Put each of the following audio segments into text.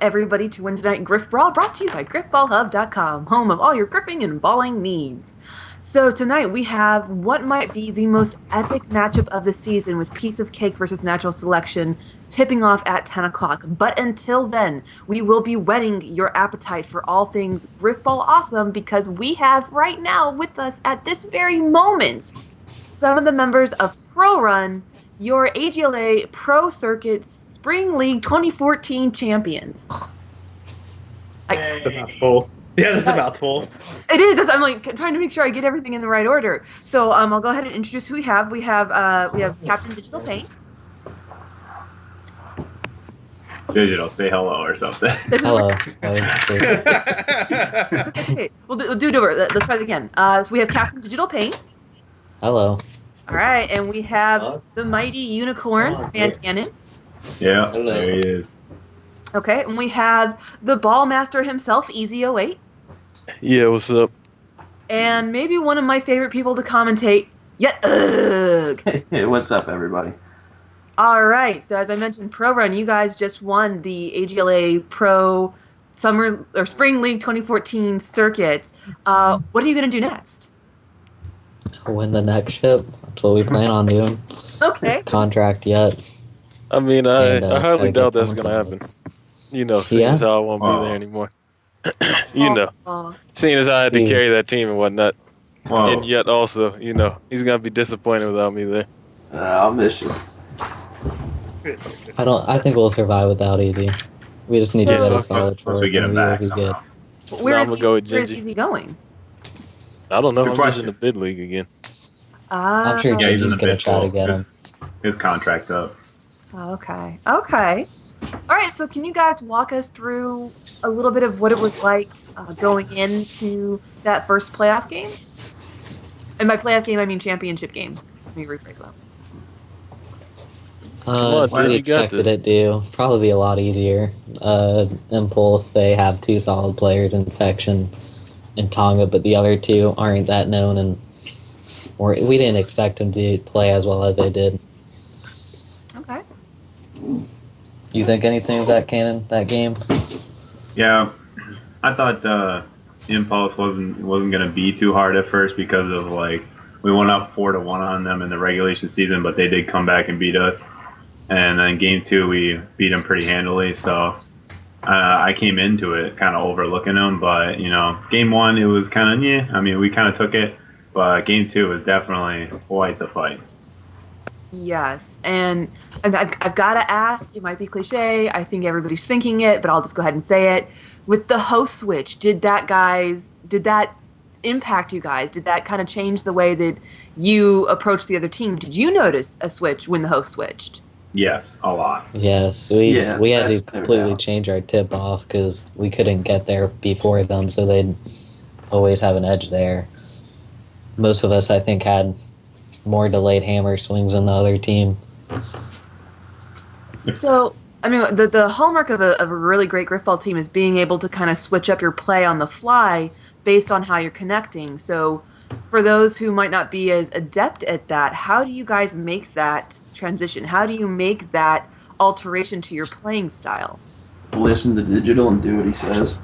everybody, to Wednesday Night Griff Brawl, brought to you by GriffBallHub.com, home of all your griffing and balling needs. So tonight we have what might be the most epic matchup of the season with Piece of Cake versus Natural Selection tipping off at 10 o'clock. But until then, we will be whetting your appetite for all things Griffball awesome because we have right now with us at this very moment some of the members of Pro Run, your AGLA Pro Circuit Spring League 2014 champions. That's a mouthful. Yeah, that's a mouthful. It is. I'm like trying to make sure I get everything in the right order. So I'll go ahead and introduce who we have. We have Captain Digital Paint. Digital, say hello or something. Hello. Okay. We'll do it over. Let's try it again. So we have Captain Digital Paint. Hello. All right, and we have the mighty unicorn Van Cannon. Yeah, there he is. Okay, and we have the ball master himself, Easy08. Yeah, what's up? And maybe one of my favorite people to commentate, Ugh. Hey, what's up, everybody? All right, so as I mentioned, Pro Run, you guys just won the AGLA Pro Summer or Spring League 2014 circuit. What are you going to do next? Win the next ship. That's what we plan on doing. Okay. Contract yet. I mean, I highly doubt that's going to happen. You know, seeing as how I won't be there anymore. Seeing as I had to carry that team and whatnot. And yet also, you know, he's going to be disappointed without me there. I'll miss you. I think we'll survive without Easy. We just need to get a solid once we get him back. Where is Easy going? I don't know. I'm just in the bid league again. I'm sure Gingy's going to try to get him. His contract's up. Okay. All right, so can you guys walk us through a little bit of what it was like going into that first playoff game? And by playoff game, I mean championship game. Let me rephrase that. We expected it to probably be a lot easier. Impulse, they have two solid players, Infection and Tonga, but the other two aren't that known, and we didn't expect them to play as well as they did. Okay. You think anything of that game? Yeah, I thought Impulse wasn't going to be too hard at first because of we went up 4-1 on them in the regulation season, but they did come back and beat us. And then game 2 we beat them pretty handily, so I came into it kind of overlooking them. But game 1 it was kind of I mean, we kind of took it, but game 2 was definitely quite the fight. Yes, and I've got to ask, it might be cliche, I think everybody's thinking it, but I'll just go ahead and say it. With the host switch, did that impact you guys? Did that kind of change the way that you approached the other team? Did you notice a switch when the host switched? Yes, a lot. Yes, we had to completely change our tip-off because we couldn't get there before them, so they'd always have an edge there. Most of us, I think, had more delayed hammer swings than the other team. So, I mean, the hallmark of a really great Griffball team is being able to kind of switch up your play on the fly based on how you're connecting. So, for those who might not be as adept at that, how do you guys make that transition? How do you make that alteration to your playing style? Listen to Digital and do what he says.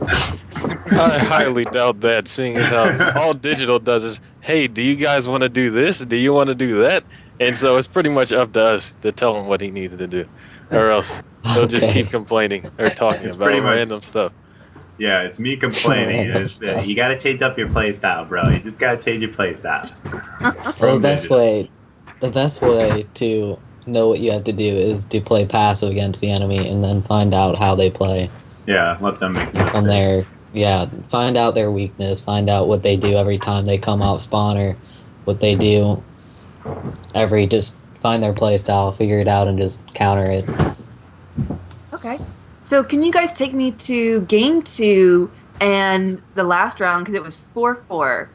I highly doubt that, seeing as how all Digital does is, hey, do you guys want to do this? Do you want to do that? And so it's pretty much up to us to tell him what he needs to do. Or else he'll just keep complaining or talking about random stuff. Yeah, it's me complaining. You got to change up your play style, bro. You just got to change your play style. The best way to know what you have to do is to play passive against the enemy and then find out how they play. Yeah, let them make mistakes. From there, find out their weakness, find out what they do every time they come off spawn or what they do just find their play style, figure it out, and just counter it. Okay. So can you guys take me to game 2 and the last round, because it was 4-4.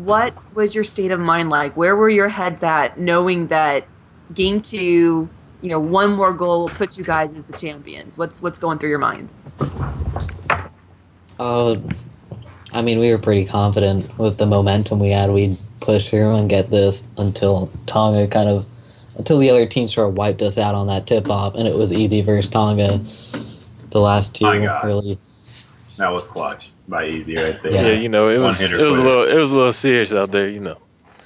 What was your state of mind like? Where were your heads at, knowing that game 2, one more goal will put you guys as the champions? What's going through your minds? I mean, we were pretty confident with the momentum we had. We'd push through and get this until the other team sort of wiped us out on that tip-off, and it was Easy versus Tonga. The last two My God. really. That was clutch by Easy right there. Yeah. Yeah, you know, it was One-hitter a quitter. little serious out there, you know.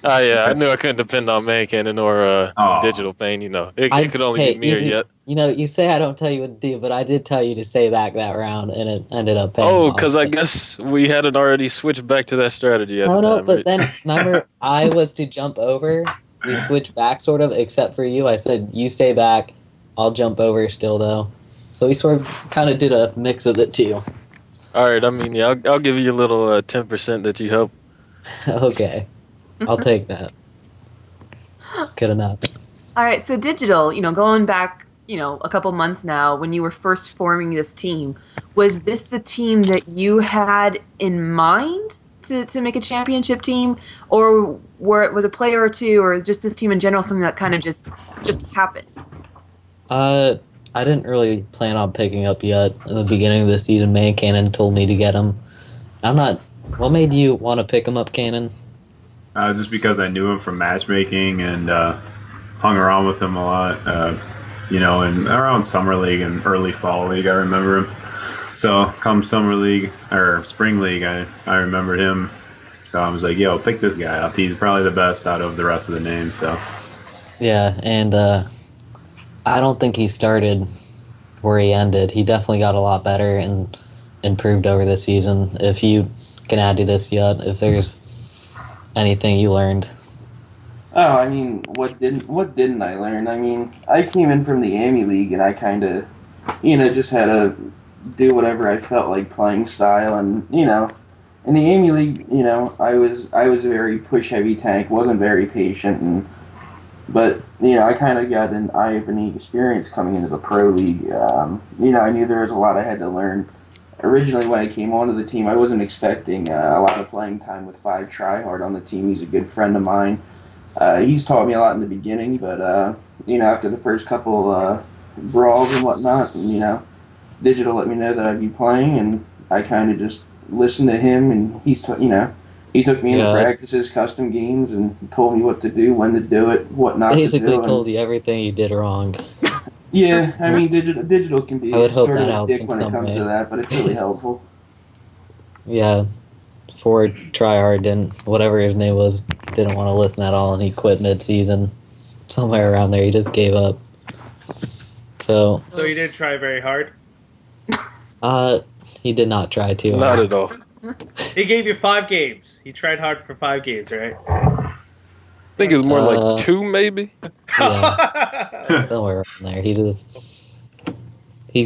I knew I couldn't depend on Man Cannon or Aw. Digital Pain, you know. It could only be me or Easy, Yet. you know, you say I don't tell you what to do, but I did tell you to stay back that round, and it ended up paying Oh, off. because I So- guess we hadn't already switched back to that strategy at the No, time, but right? then remember, I was to jump over. We switched back, sort of, except for you. I said, you stay back. I'll jump over still, though. So we sort of kind of did a mix of the two. All right, I mean, yeah, I'll give you a little 10% that you help. Okay. I'll take that. It's good enough. All right, so Digital, going back, a couple months now, when you were first forming this team, was this the team that you had in mind to make a championship team, or was a player or two, or just this team in general something that kind of just happened? I didn't really plan on picking up Yet in the beginning of the season. Man Cannon told me to get him. I'm not. What made you want to pick him up, Cannon? Just because I knew him from matchmaking and hung around with him a lot, and around Summer League and early Fall League, I remember him. So come Summer League or Spring League, I remembered him. So I was like, yo, pick this guy up. He's probably the best out of the rest of the names. So Yeah, and I don't think he started where he ended. He definitely got a lot better and improved over the season. If you can add to this Yet, if there's anything you learned. Oh, I mean, what didn't I learn? I mean, I came in from the AMI League and I kind of, just had to do whatever I felt like playing style, and in the AMI League, I was a very push heavy tank, wasn't very patient, but I kind of got an eye-opening experience coming into the pro league. I knew there was a lot I had to learn. Originally, when I came onto the team, I wasn't expecting a lot of playing time with 5 Tryhard on the team. He's a good friend of mine. He's taught me a lot in the beginning, but after the first couple brawls and whatnot, Digital let me know that I'd be playing, and I kind of just listened to him, and he took me into practices, custom games, and told me what to do, when to do it, what not to do. Basically told you everything you did wrong. Yeah, I mean, digital can be I would hope sort that of a helps dick in when it some comes way. to that, but it's really helpful. Yeah, Ford Tryhard didn't, whatever his name was, didn't want to listen at all, and he quit mid-season. Somewhere around there, he just gave up. So you didn't try very hard? he did not try to. Not at all. He gave you 5 games. He tried hard for 5 games, right? I think it was more like 2, maybe. Yeah, somewhere around there. He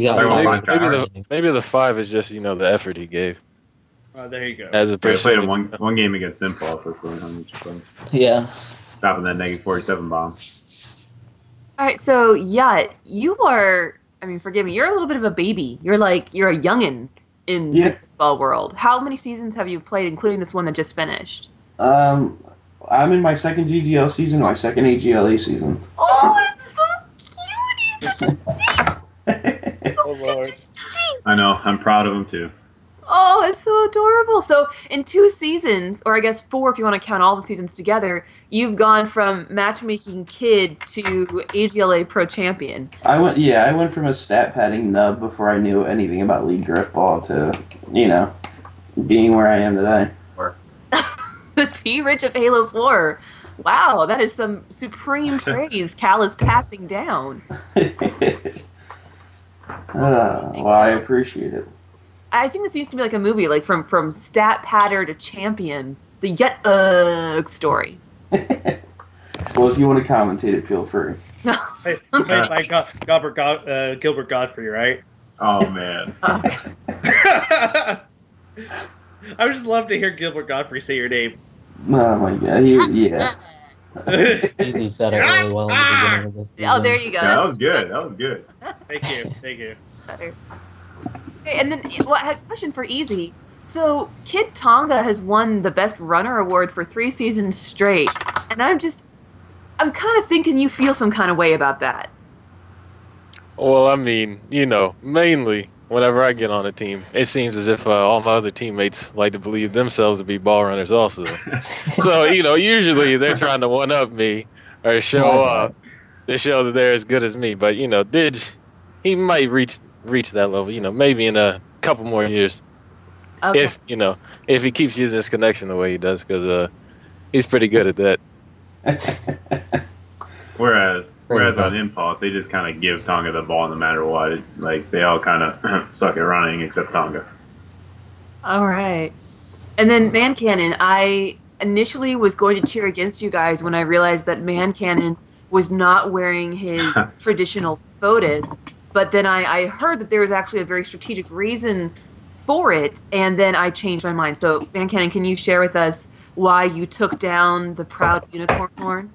got Maybe- tired. Maybe the 5 is just the effort he gave Oh, there you go. as a I played person. him one game against Impulse this one. Yeah. Stopping that negative 47 bomb. All right, so Yet, you are, forgive me, you're a little bit of a baby. You're a youngin' in the football world. How many seasons have you played, including this one that just finished? I'm in my second GGL season, my second AGLA season. Oh, it's so cute. He's Oh, Lord. I know. I'm proud of him too. Oh, it's so adorable. So in 2 seasons, or I guess 4 if you want to count all the seasons together, you've gone from matchmaking kid to AGLA pro champion. I went from a stat padding nub before I knew anything about league driftball to, being where I am today. The T-Rich of Halo 4. Wow, that is some supreme praise Cal is passing down. Well, I appreciate it. I think this used to be like a movie, like from stat patter to champion, the Yet story. Well, if you want to commentate it, feel free. Hey, you played by Gilbert Godfrey, right? Oh man. I would just love to hear Gilbert Godfrey say your name. Oh my god, yeah. Easy said it really well in the beginning of this season. Oh, there you go. Yeah, that was good. That was good. Thank you. Better. Okay, and then I had a question for Easy. So Kid Tonga has won the Best Runner Award for 3 seasons straight, and I'm kind of thinking you feel some kind of way about that. Well, mainly whenever I get on a team, it seems as if all my other teammates like to believe themselves to be ball runners also. So, usually they're trying to one-up me or show up to show that they're as good as me. But, Didge, he might reach reach that level. Maybe in a couple more years, Okay. if he keeps using his connection the way he does, because he's pretty good at that. Whereas on Impulse, they just kind of give Tonga the ball no matter what. Like they all kind of suck at running except Tonga. All right. And then Man Cannon, I initially was going to cheer against you guys when I realized that Man Cannon was not wearing his traditional FOTUS, but then I heard that there was actually a very strategic reason for it, and then I changed my mind. So, Man Cannon, can you share with us why you took down the proud unicorn horn?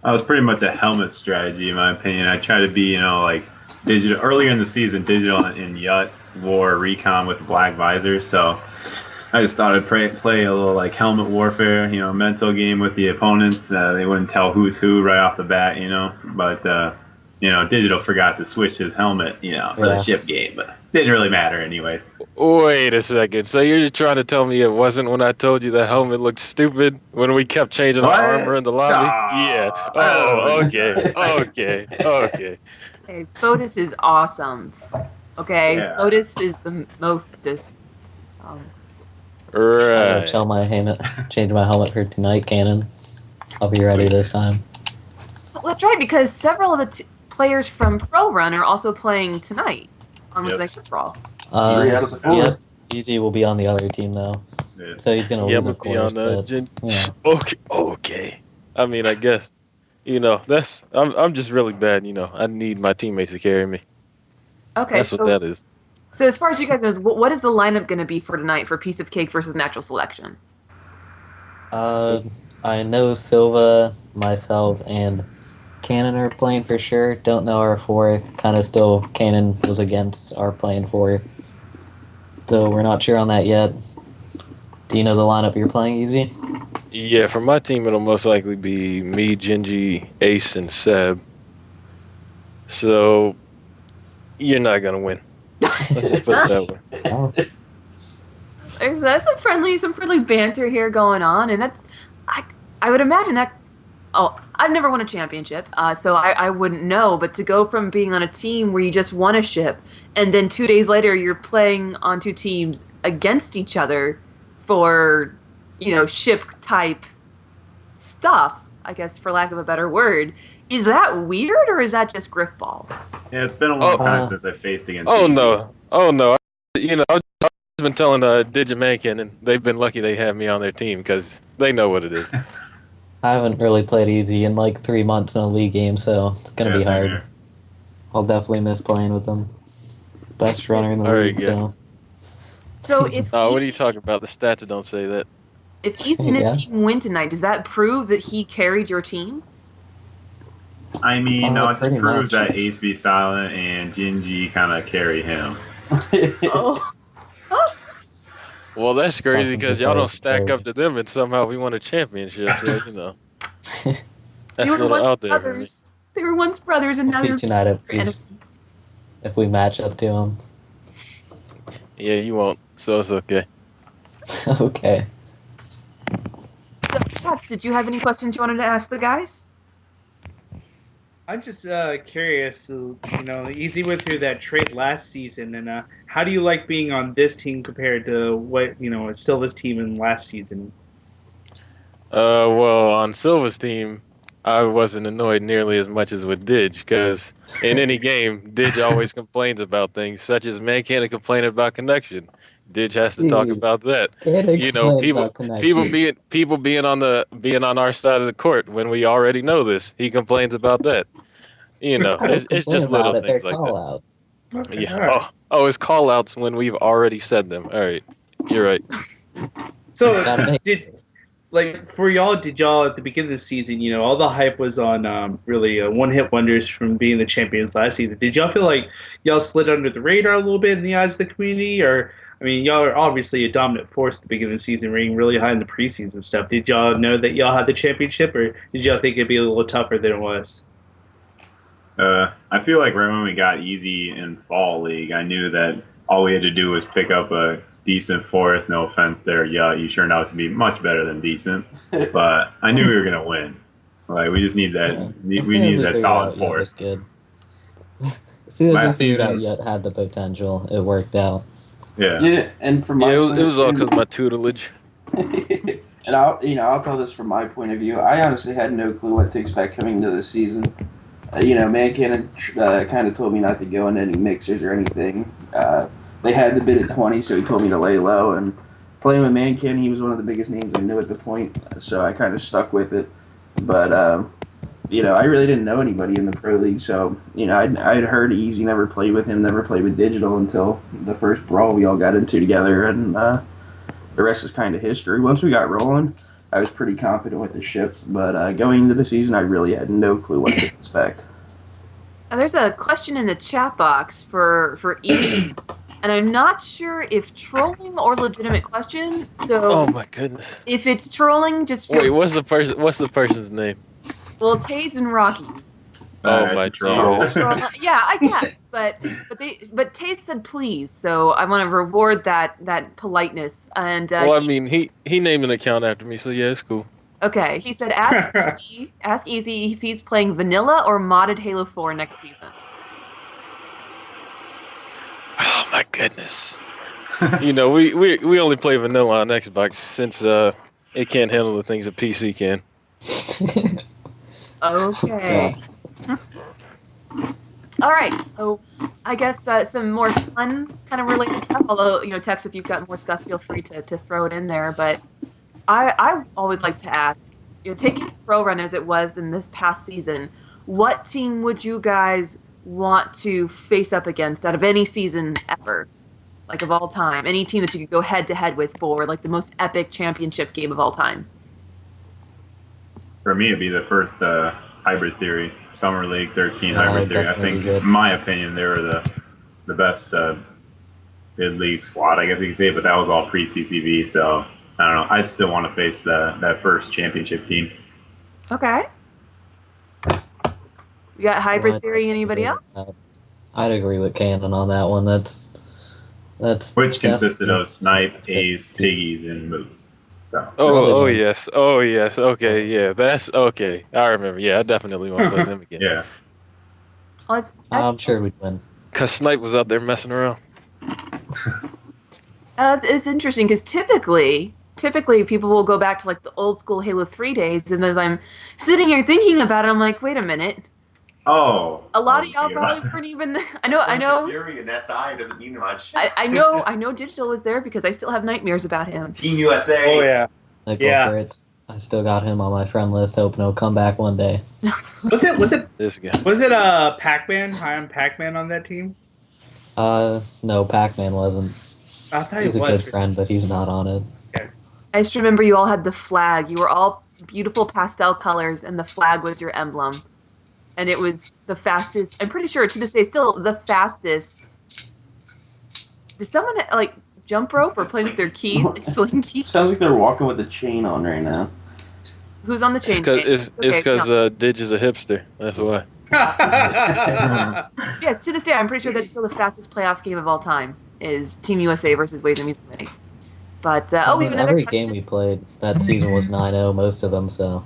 That was pretty much a helmet strategy, in my opinion. I try to be, like digital. Earlier in the season, digital and Yut wore recon with black visors, so I just thought I'd play a little like helmet warfare, mental game with the opponents. They wouldn't tell who's who right off the bat, But digital forgot to switch his helmet, for the ship game, but didn't really matter anyways. Wait a second. So you're trying to tell me it wasn't when I told you the helmet looked stupid when we kept changing the armor in the lobby? Yeah. Oh, okay. Okay. Hey, FOTUS is awesome. Okay, Yeah. FOTUS is the mostest. I'm gonna change my helmet for tonight, Cannon. I'll be ready this time. Well, that's right, because several of the players from Pro Run are also playing tonight on the next brawl. Yep. Easy will be on the other team though, so he's gonna lose, of course. Okay. I mean, I guess I'm just really bad. I need my teammates to carry me. Okay, that's what that is. So as far as you guys know, what is the lineup going to be for tonight for Piece of Cake versus Natural Selection? I know Silva, myself, and Cannon are playing for sure. Don't know our fourth. Kind of still Cannon was against our playing fourth. So we're not sure on that yet. Do you know the lineup you're playing, Easy? Yeah, for my team, it'll most likely be me, Gingy, Ace, and Seb. So you're not going to win. Let's just put it that way. There's some friendly banter here going on, and I would imagine that. Oh, I've never won a championship, so I wouldn't know. But to go from being on a team where you just won a ship, and then 2 days later you're playing on two teams against each other for, ship type stuff, I guess, for lack of a better word. Is that weird, or is that just griffball? Yeah, it's been a long time since I faced against. No! I've been telling Digimankin, and they've been lucky they have me on their team because they know what it is. I haven't really played Easy in like 3 months in a league game, so it's gonna be hard. Here. I'll definitely miss playing with them. Best runner in the league, so. So if what are you talking about? The stats don't say that. If Ethan and his team win tonight, does that prove that he carried your team? I mean, no, it just proves that Ace be silent and Gingy kind of carry him. Oh. Well, that's crazy because y'all don't stack up to them, and somehow we won a championship. So, that's a little out there for me. They were once brothers, and now they're tonight if we match up to them. Yeah, you won't, so it's okay. Okay. So, Pat, did you have any questions you wanted to ask the guys? I'm just curious. Easy went through that trade last season, and how do you like being on this team compared to what Silva's team in last season? Well, on Silva's team, I wasn't annoyed nearly as much as with Dig, because in any game, Dig always complains about things, such as man can't complain about connection. Dig has to talk about that. People being on our side of the court when we already know this. He complains about that. It's just little things like that. Okay, yeah. Right. It's call outs when we've already said them. All right. You're right. So for y'all, did y'all at the beginning of the season, all the hype was on really one-hit wonders from being the champions last season. Did y'all feel like y'all slid under the radar a little bit in the eyes of the community? Or, I mean, y'all are obviously a dominant force at the beginning of the season, ranking really high in the preseason stuff. Did y'all know that y'all had the championship, or did y'all think it'd be a little tougher than it was? I feel like right when we got Easy in Fall League, I knew that all we had to do was pick up a decent fourth. No offense there, you turned out to be much better than decent, but I knew we were gonna win. Like we just need that. We need that solid fourth. Good. As soon as we Last figured out season- Yet had the potential, it worked out. Yeah. Yeah, and from my Yeah, it point was of all view- because of my tutelage. and I'll tell this from my point of view. I honestly had no clue what to expect coming into this season. Mancannon kind of told me not to go into any mixers or anything. They had the bid at 20, so he told me to lay low. And playing with Mancannon, he was one of the biggest names I knew at the point, so I kind of stuck with it. But I really didn't know anybody in the pro league, so I'd heard Easy, never played with him, never played with Digital until the first brawl we all got into together, and the rest is kind of history. Once we got rolling, I was pretty confident with the ship, but going into the season, I really had no clue what to expect. There's a question in the chat box for Easy, and I'm not sure if trolling or legitimate question. So, Oh my goodness. if it's trolling, just Wait, what's the person's name? well, Taze and Rockies. Oh my troll. Jesus. Yeah, I guess, but Taze said please, so I want to reward that politeness. And Well, I mean, he named an account after me, so yeah, it's cool. okay, he said ask Easy if he's playing vanilla or modded Halo 4 next season. Oh my goodness. We only play vanilla on Xbox since it can't handle the things a PC can. Okay. All right. So I guess some more fun kind of related stuff. Although Tex, if you've got more stuff, feel free to throw it in there. But I always like to ask, taking the pro run as it was in this past season, what team would you guys want to face up against out of any season ever, like of all time? Any team that you could go head to head with for like the most epic championship game of all time? For me, it'd be the first Hybrid Theory, Summer League 13 Hybrid Theory. I think, good. in my opinion, they were the best mid-league squad, I guess you could say, but that was all pre-CCV, so I don't know. I'd still want to face that first championship team. Okay. You got Hybrid Well, Theory, anybody else? I'd agree with Cannon on that one. That's Which consisted definitely- of Snipe, Ace, Piggies, and Moose. So, Oh yes. Okay, yeah, that's okay. I remember. Yeah, I definitely want to play them again. yeah. Well, I'm sure we'd win. Cause Snipe was out there messing around. it's interesting because typically people will go back to like the old school Halo 3 days, and as I'm sitting here thinking about it, I'm like, wait a minute. Oh. A lot of y'all probably weren't even. I know. Fury and SI doesn't mean much. I know. Digital was there because I still have nightmares about him. Team USA. Oh yeah. Like, Yeah. I still got him on my friend list, hoping he'll come back one day. Was it This guy. Pac-Man? Hiram Pac-Man on that team? No, Pac-Man wasn't. I thought He's he a was. good friend, but he's not on it. I just remember you all had the flag. You were all beautiful pastel colors, and the flag was your emblem. And it was the fastest. I'm pretty sure to this day, still the fastest. Did someone like jump rope or play with their keys, like slinky? Sounds like they're walking with a chain on right now. Who's on the chain? It's Okay, because no. Dig is a hipster. That's why. Yes, to this day, I'm pretty sure that's still the fastest playoff game of all time. Is Team USA versus Ways and Means Committee. But we have another every question. game we played that season was 9-0, most of them, so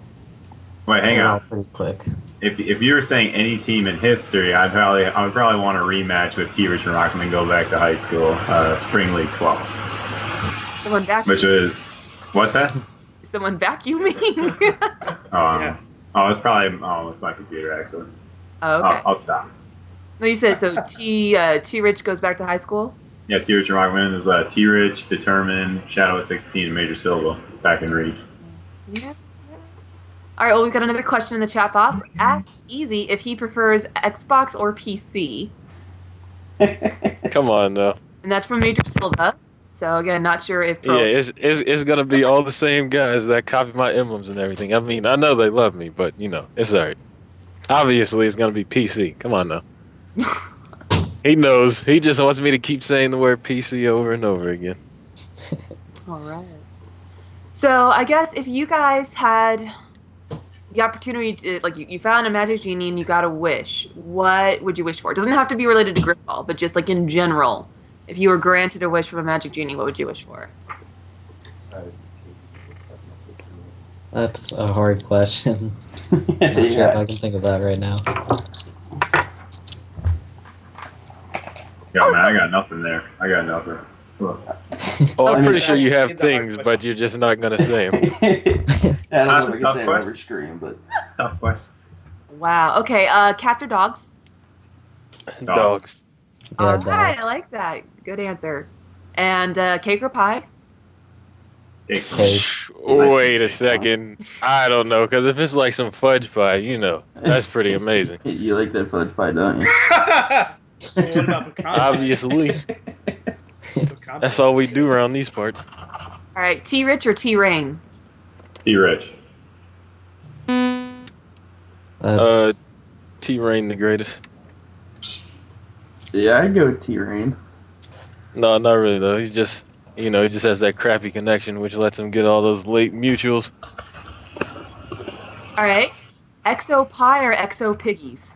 Wait, hang they're all on. pretty quick. If you were saying any team in history, I would probably want a rematch with T. Rich and Rockman and go back to high school, Spring League 12, Someone vacuuming. which is what's that? Someone vacuuming. Yeah. It's my computer actually. Oh, okay. I'll stop. No, you said so. T. Rich goes back to high school. Yeah, T. Rich and Rockman is T. Rich, Determined, Shadow of 16, and Major Silva back in Reed. Yeah. All right. Well, we've got another question in the chat box. Ask Easy if he prefers Xbox or PC, Come on, though. and that's from Major Silva. So again, not sure if. Yeah, it's gonna be all the same guys that copy my emblems and everything. I mean, I know they love me, but it's alright. Obviously, it's gonna be PC. Come on now. He knows. He just wants me to keep saying the word PC over and over again. All right. So I guess if you guys had the opportunity to, like, you found a magic genie and you got a wish, what would you wish for? It doesn't have to be related to Griffball, but just like in general, if you were granted a wish from a magic genie, what would you wish for? That's a hard question. Not sure if I can think of that right now. Yeah, man, I got nothing there. I got nothing. Look. Oh, I'm pretty sure you have things, but you're just not gonna say them. I don't know That's if a I can tough say it question. over screen, but It's a tough question. Wow. Okay. Cats or dogs? Dogs. Yeah, All right. I dogs. like that. Good answer. And cake or pie? Cake. Cake. Wait a second. I don't know, because if it's like some fudge pie, that's pretty amazing. you like that fudge pie, don't you? So what about pecan pie? Obviously. Pecan That's pie. all we do around these parts. All right. T Rich or T Rain? T-Rich. That's, T-Rain the greatest. Yeah, I'd go with T-Rain. No, not really though. He just has that crappy connection, which lets him get all those late mutuals. All right. XO Pie or XO Piggies?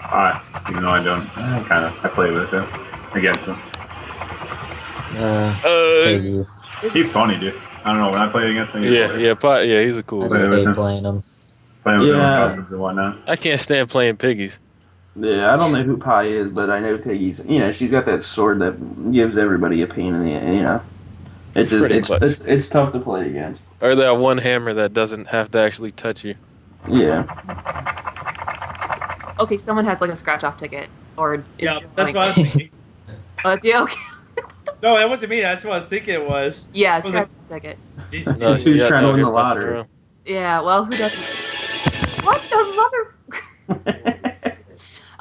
Alright. Even though I play with him. Against him. Piggies. He's funny, dude. I don't know, when I played against him, He's a cool I guy. just with hate him. playing them. Playing with him in Yeah. customs and whatnot. I can't stand playing piggies. Yeah, I don't know who Pie is, but I know Piggy's. She's got that sword that gives everybody a pain in the. Pretty much. It's tough to play against. Or that one hammer that doesn't have to actually touch you. Yeah. Okay. Someone has like a scratch off ticket, or is Yeah, Joe that's like, what I was thinking. Oh, it's you. Okay. No, that wasn't me. That's what I was thinking it was. Yeah, I was scratch like, ticket. No, Who's yeah, trying to no, win you're the messing lottery? around. Yeah. Well, who doesn't? What the mother?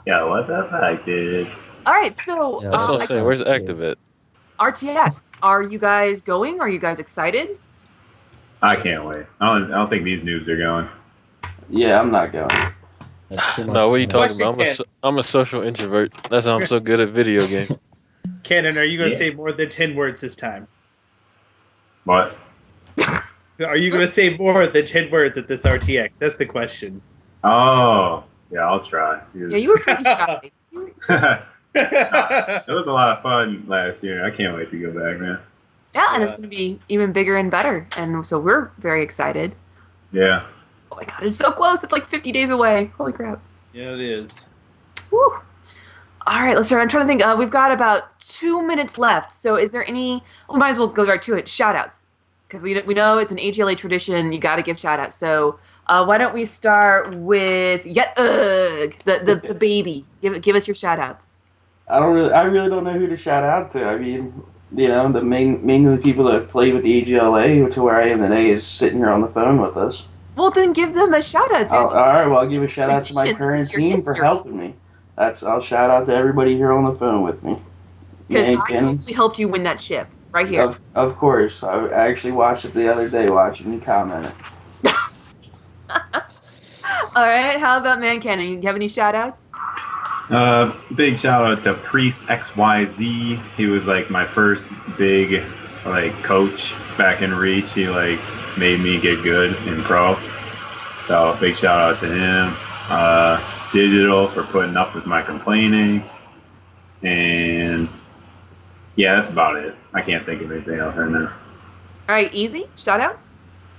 Yeah, what the heck, dude? All right. So Yeah, That's what I'm I saying. Where's Activate? RTX. Are you guys going? Are you guys excited? I can't wait. I don't think these noobs are going. Yeah, I'm not going. That's too much No, what are you time. talking about? I'm a social introvert. That's how I'm so good at video games. Cannon, are you going to Yeah. say more than 10 words this time? What? Are you going to say more than 10 words at this RTX? That's the question. Oh, yeah, I'll try. Yeah, you were pretty shy. It was a lot of fun last year. I can't wait to go back, man. Yeah, and it's going to be even bigger and better. And so we're very excited. Yeah. Oh my god, it's so close. It's like 50 days away. Holy crap. Yeah, it is. Woo. All right, let's start. I'm trying to think. We've got about 2 minutes left. So is there any... We might as well go right to it. Shout-outs. Because we know it's an AGLA tradition. You got to give shout-outs. So why don't we start with the baby. Give us your shout-outs. I really don't know who to shout out to. I mean, mainly the people that have played with the AGLA, to where I am today, is sitting here on the phone with us. Well, then give them a shout-out, dude. All right, well, I'll give a This is shout out to my tradition. This current is your team for history. helping me. I'll shout out to everybody here on the phone with me. Because Man, I Kenny, totally helped you win that ship. Right here. Of course. I actually watched it the other day, watching you comment it. All right, how about Man Cannon? You have any shout-outs? Big shout out to Priest XYZ. He was like my first big coach back in Reach. He made me get good in pro. So big shout out to him. Digital for putting up with my complaining. And yeah, that's about it. I can't think of anything else right now. All right, easy. Shout-outs?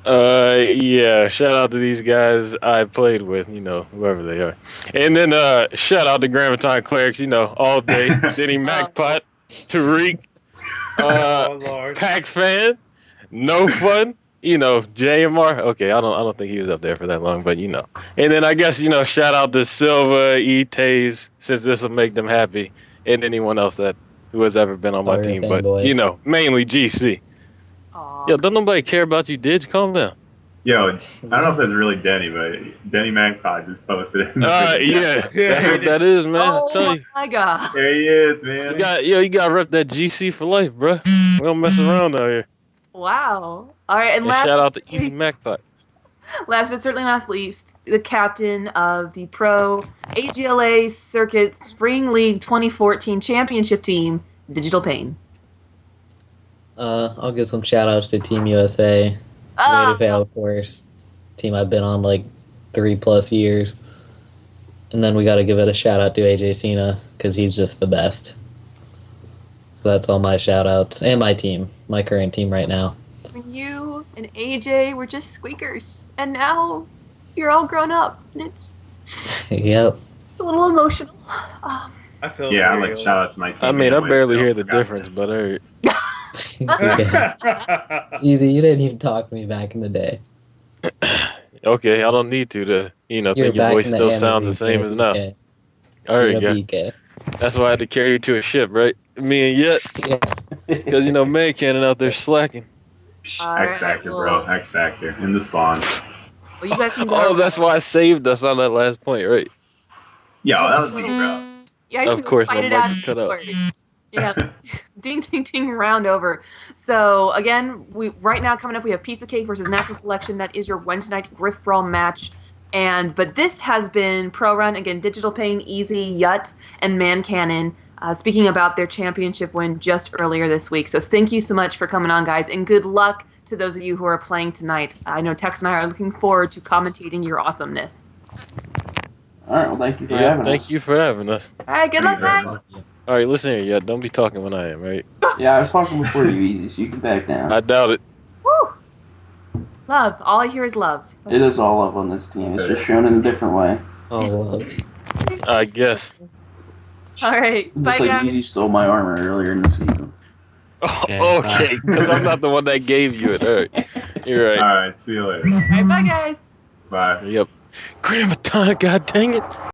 Yeah, shout out to these guys I played with, whoever they are. And then shout out to Graviton Clerics, all day. Denny MacPot, Tariq, Oh, Lord. Pac Fan, No Fun, JMR. Okay, I don't think he was up there for that long, but And then I guess, shout out to Silva, E-Taze, since this will make them happy, and anyone else who has ever been on my team. But, fanboys. Mainly GC. Aw. Yo, don't nobody care about you, Didge? Calm down. Yo, I don't know if it's really Denny, but Denny MacPod just posted it. Yeah, that's what that is, man. I tell Oh you. my god. There he is, man. You got to rep that GC for life, bro. We don't mess around out here. Wow. All right, and And last shout out to but Easy MacPot. last but certainly not least, the captain of the Pro AGLA Circuit Spring League 2014 Championship team, Digital Pain. I'll give some shout outs to Team USA. Way to fail, of course. Team I've been on 3+ years. And then we got to give it a shout out to AJ Cena because he's just the best. So that's all my shout outs. And my team, my current team right now. When you and AJ were just squeakers, and now you're all grown up, and it's Yep. a little emotional. I feel Yeah, I very like old. shout out to my team. I mean, I anyway, barely Phil. hear the Forgot difference, that. but Yeah. Easy, you didn't even talk to me back in the day. okay, I don't need to You're think your back voice in the still sounds the same as now. BK. All right, You're a yeah. BK. That's why I had to carry you to a ship, right? Me and Yet, Yeah. because man cannon out there slacking. All X right, Factor, well- bro. X Factor in the spawn. Well, you guys can go. Oh, that's why I saved us on that last point, right? Yo, that was me, bro. Yeah, you Of can go course, fight my it mic out. is cut out. Yeah. Ding, ding, ding, round over. So, again, right now coming up, we have Piece of Cake versus Natural Selection. That is your Wednesday night Griff Brawl match. But this has been Pro Run, again, Digital Pain, Easy, Yut, and Man Cannon. Speaking about their championship win just earlier this week. So thank you so much for coming on, guys, and good luck to those of you who are playing tonight. I know Tex and I are looking forward to commentating your awesomeness. All right, well, thank you for having us. Thank you for having us. All right, good luck, Thank you very guys. much. All right, listen here, Yet. Don't be talking when I am, right? Yeah, I was talking before you, Easy, so you can back down. I doubt it. Woo! Love. All I hear is love. It is all love on this team. It's just shown in a different way. Oh, I guess. All right, bye, Just like guys. Easy stole my armor earlier in the season. Okay, because I'm not the one that gave you it. All right, you're All right. right, see you later. All right, bye, guys. Bye. Yep. Grandma, God dang it.